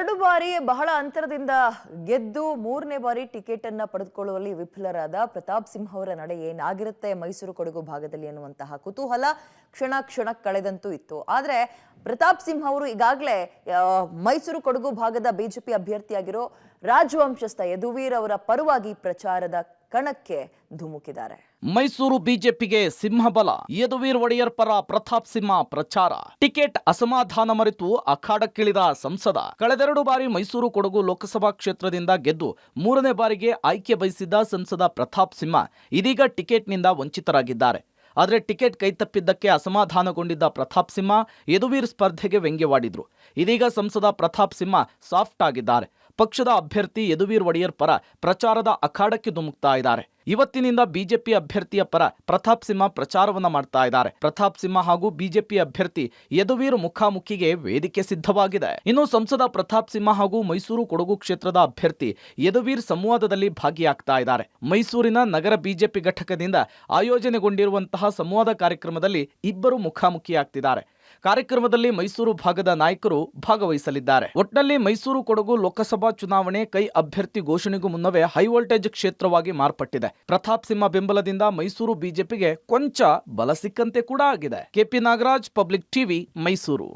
ಎರಡು ಬಾರಿ ಬಹಳ ಅಂತರದಿಂದ ಗೆದ್ದು ಮೂರನೇ ಬಾರಿ ಟಿಕೆಟ್ ಅನ್ನ ಪಡೆದುಕೊಳ್ಳುವಲ್ಲಿ ವಿಫಲರಾದ ಪ್ರತಾಪ್ ಸಿಂಹ ಅವರ ನಡೆ ಏನಾಗಿರುತ್ತೆ ಮೈಸೂರು ಕೊಡಗು ಭಾಗದಲ್ಲಿ ಅನ್ನುವಂತಹ ಕುತೂಹಲ ಕ್ಷಣ ಕಳೆದಂತೂ ಇತ್ತು. ಆದ್ರೆ ಪ್ರತಾಪ್ ಸಿಂಹ ಅವರು ಈಗಾಗಲೇ ಮೈಸೂರು ಕೊಡಗು ಭಾಗದ ಬಿಜೆಪಿ ಅಭ್ಯರ್ಥಿಯಾಗಿರೋ ರಾಜವಂಶಸ್ಥ ಯದುವೀರ್ ಅವರ ಪರವಾಗಿ ಪ್ರಚಾರದ ಕಣಕ್ಕೆ ಧುಮುಕಿದ್ದಾರೆ. ಮೈಸೂರು ಬಿಜೆಪಿಗೆ ಸಿಂಹಬಲ. ಯದುವೀರ್ ಒಡೆಯರ್ ಪರ ಪ್ರತಾಪ್ ಸಿಂಹ ಪ್ರಚಾರ. ಟಿಕೆಟ್ ಅಸಮಾಧಾನ ಮರೆತು ಅಖಾಡಕ್ಕಿಳಿದ ಸಂಸದ. ಕಳೆದೆರಡು ಬಾರಿ ಮೈಸೂರು ಕೊಡಗು ಲೋಕಸಭಾ ಕ್ಷೇತ್ರದಿಂದ ಗೆದ್ದು ಮೂರನೇ ಬಾರಿಗೆ ಆಯ್ಕೆ ಬಯಸಿದ್ದ ಸಂಸದ ಪ್ರತಾಪ್ ಸಿಂಹ ಇದೀಗ ಟಿಕೆಟ್ನಿಂದ ವಂಚಿತರಾಗಿದ್ದಾರೆ. ಆದರೆ ಟಿಕೆಟ್ ಕೈತಪ್ಪಿದ್ದಕ್ಕೆ ಅಸಮಾಧಾನಗೊಂಡಿದ್ದ ಪ್ರತಾಪ್ ಸಿಂಹ ಯದುವೀರ್ ಸ್ಪರ್ಧೆಗೆ ವ್ಯಂಗ್ಯವಾಡಿದ್ರು. ಇದೀಗ ಸಂಸದ ಪ್ರತಾಪ್ ಸಿಂಹ ಸಾಫ್ಟ್ ಆಗಿದ್ದಾರೆ. ಪಕ್ಷದ ಅಭ್ಯರ್ಥಿ ಯದುವೀರ್ ಒಡೆಯರ್ ಪರ ಪ್ರಚಾರದ ಅಖಾಡಕ್ಕೆ ಧುಮುಕ್ತಾ ಇದ್ದಾರೆ. ಇವತ್ತಿನಿಂದ ಬಿಜೆಪಿ ಅಭ್ಯರ್ಥಿಯ ಪರ ಪ್ರತಾಪ್ ಸಿಂಹ ಪ್ರಚಾರವನ್ನ ಮಾಡ್ತಾ ಇದ್ದಾರೆ. ಪ್ರತಾಪ್ ಸಿಂಹ ಹಾಗೂ ಬಿಜೆಪಿ ಅಭ್ಯರ್ಥಿ ಯದುವೀರ್ ಮುಖಾಮುಖಿಗೆ ವೇದಿಕೆ ಸಿದ್ಧವಾಗಿದೆ. ಇನ್ನು ಸಂಸದ ಪ್ರತಾಪ್ ಸಿಂಹ ಹಾಗೂ ಮೈಸೂರು ಕೊಡಗು ಕ್ಷೇತ್ರದ ಅಭ್ಯರ್ಥಿ ಯದುವೀರ್ ಸಂವಾದದಲ್ಲಿ ಭಾಗಿಯಾಗ್ತಾ ಇದ್ದಾರೆ. ಮೈಸೂರಿನ ನಗರ ಬಿಜೆಪಿ ಘಟಕದಿಂದ ಆಯೋಜನೆಗೊಂಡಿರುವಂತಹ ಸಂವಾದ ಕಾರ್ಯಕ್ರಮದಲ್ಲಿ ಇಬ್ಬರು ಮುಖಾಮುಖಿಯಾಗ್ತಿದ್ದಾರೆ. ಕಾರ್ಯಕ್ರಮದಲ್ಲಿ ಮೈಸೂರು ಭಾಗದ ನಾಯಕರು ಭಾಗವಹಿಸಲಿದ್ದಾರೆ. ಒಟ್ನಲ್ಲಿ ಮೈಸೂರು ಕೊಡಗು ಲೋಕಸಭಾ ಚುನಾವಣೆ ಕೈ ಅಭ್ಯರ್ಥಿ ಘೋಷಣೆಗೂ ಮುನ್ನವೇ ಹೈ ವೋಲ್ಟೇಜ್ ಕ್ಷೇತ್ರವಾಗಿ ಮಾರ್ಪಟ್ಟಿದೆ. ಪ್ರತಾಪ್ ಸಿಂಹ ಬೆಂಬಲದಿಂದ ಮೈಸೂರು ಬಿಜೆಪಿಗೆ ಕೊಂಚ ಬಲ ಸಿಕ್ಕಂತೆ ಕೂಡ ಆಗಿದೆ. KP Nagaraj, public TV, Mysuru.